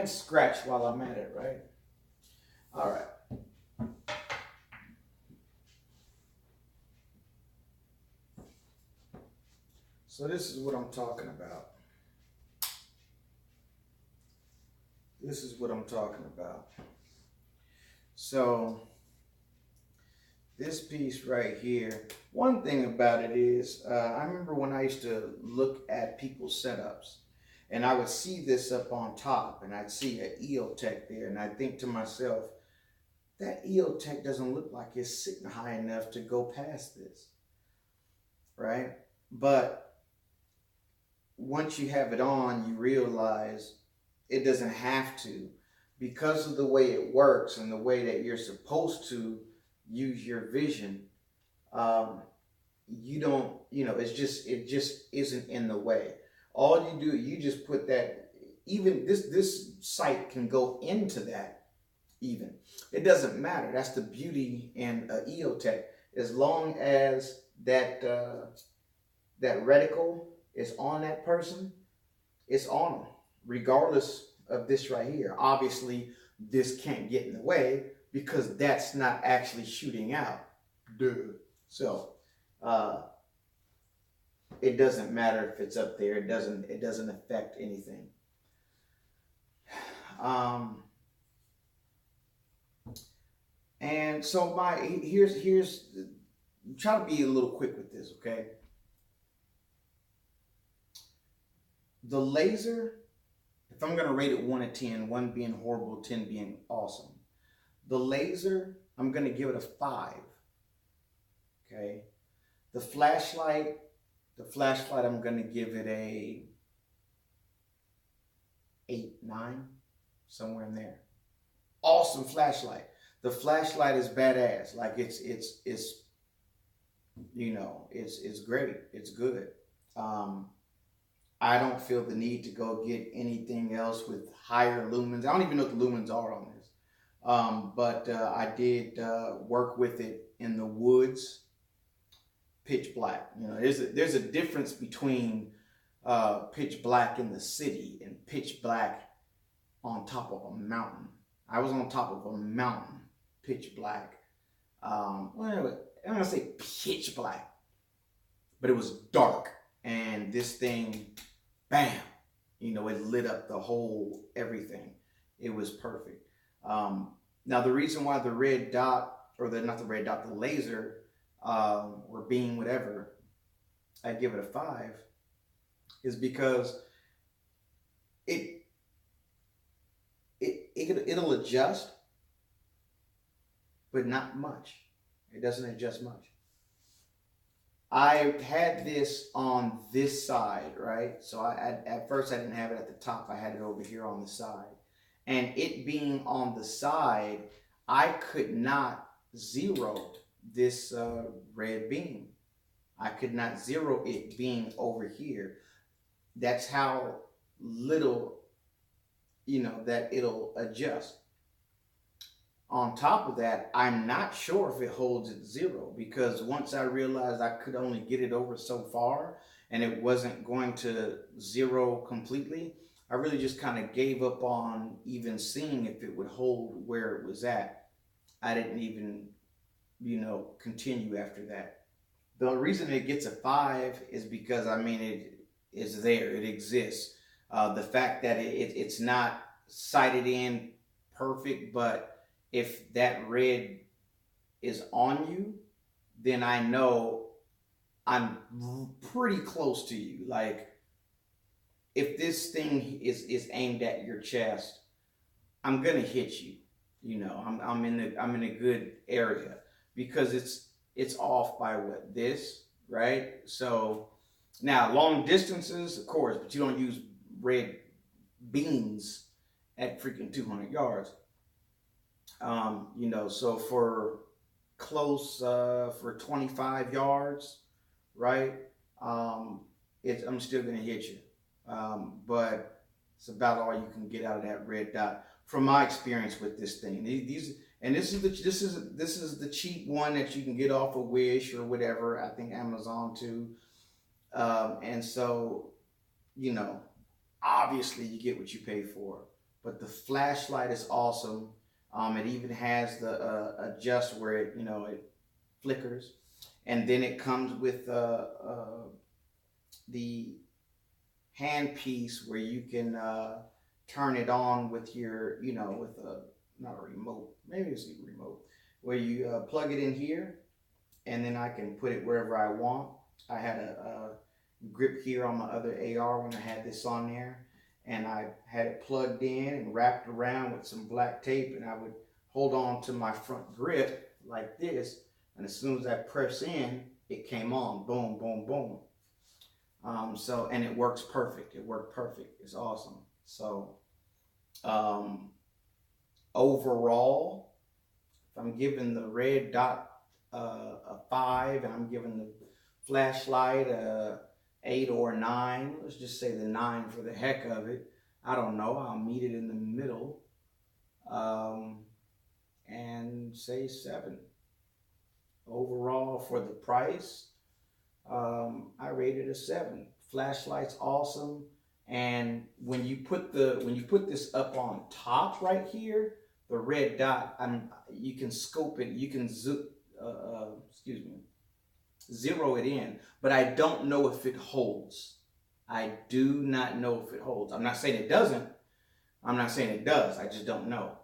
and scratch while I'm at it, right? All right. So this is what I'm talking about. This is what I'm talking about. So this piece right here, one thing about it is, I remember when I used to look at people's setups, and I would see this up on top, and I'd see an EOTech there, and I'd think to myself, that EOTech doesn't look like it's sitting high enough to go past this, right? But once you have it on, you realize it doesn't have to, because of the way it works and the way that you're supposed to use your vision. You don't, it just isn't in the way. All you do, you just put that, even this sight can go into that even. It doesn't matter. That's the beauty in EOTech. As long as that reticle is on that person, it's on them, regardless of this right here. Obviously, this can't get in the way because that's not actually shooting out. Duh. So it doesn't matter if it's up there. It doesn't affect anything. And so here's try to be a little quick with this, okay? The laser, if I'm gonna rate it 1 to 10, 1 being horrible, 10 being awesome. The laser, I'm gonna give it a 5. Okay. The flashlight, I'm gonna give it a 8, 9, somewhere in there. Awesome flashlight. The flashlight is badass. Like it's great. It's good. I don't feel the need to go get anything else with higher lumens. I don't even know what the lumens are on this. But I did work with it in the woods, pitch black. There's a difference between pitch black in the city and pitch black on top of a mountain. I was on top of a mountain, pitch black. I'm gonna say pitch black, but it was dark, and this thing, bam, it lit up the whole everything. It was perfect. Now the reason why the red dot, or not the red dot, the laser, or beam, whatever, I give it a 5, is because it'll adjust, but not much. It doesn't adjust much. I had this on this side, right? So at first I didn't have it at the top. I had it over here on the side. And it being on the side, I could not zero this red beam. I could not zero it being over here. That's how little, that it'll adjust. On top of that, I'm not sure if it holds at 0, because once I realized I could only get it over so far and it wasn't going to 0 completely, I really just kind of gave up on even seeing if it would hold where it was at. I didn't even, continue after that. The reason it gets a 5 is because, it is there, it exists. The fact that it's not sighted in perfect, but if that red is on you, then I know I'm pretty close to you. Like, if this thing is aimed at your chest, I'm gonna hit you. I'm in a good area, because it's off by this, right? So now long distances, of course, but you don't use red beams at freaking 200 yards. So for close, for 25 yards, right? I'm still gonna hit you. But it's about all you can get out of that red dot, from my experience with this thing. This is the cheap one that you can get off of Wish or whatever. I think Amazon too. And so, obviously you get what you pay for. but the flashlight is awesome. It even has the adjust where it, you know, it flickers, and then it comes with the handpiece where you can turn it on with your, you know, with a, not a remote, maybe it's a remote, where you plug it in here, and then I can put it wherever I want. I had a grip here on my other AR when I had this on there, and I had it plugged in and wrapped around with some black tape, and I would hold on to my front grip like this, and as soon as I press in, it came on, boom, boom, boom. So, and it works perfect. It worked perfect. It's awesome. So, overall, if I'm giving the red dot a 5, and I'm giving the flashlight a 8 or 9, let's just say the 9 for the heck of it. I don't know. I'll meet it in the middle, and say 7. Overall, for the price, I rated a 7. Flashlight's awesome, and when you put this up on top right here, the red dot, you can scope it, you can zero it in, but I don't know if it holds. I do not know if it holds. I'm not saying it doesn't. I'm not saying it does. I just don't know.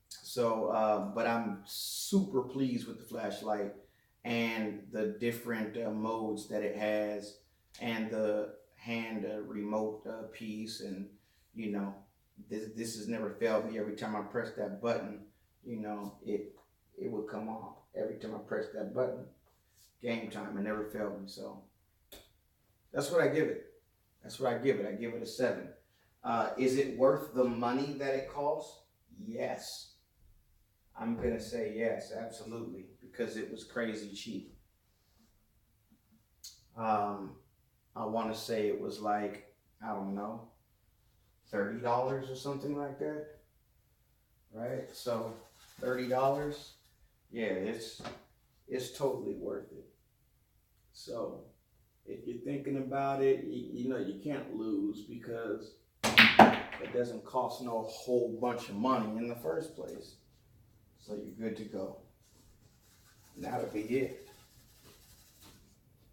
So, but I'm super pleased with the flashlight and the different modes that it has, and the hand remote piece, and you know, this has never failed me. Every time I press that button, you know, it would come on. Every time I press that button, game time. It never failed me. So that's what I give it. That's what I give it. I give it a 7. Is it worth the money that it costs? Yes. I'm gonna say yes, absolutely, because it was crazy cheap. I want to say it was like, I don't know, $30 or something like that, right? So $30, yeah, it's totally worth it. So if you're thinking about it, you know, you can't lose, because it doesn't cost no whole bunch of money in the first place. So you're good to go. And that'll be it.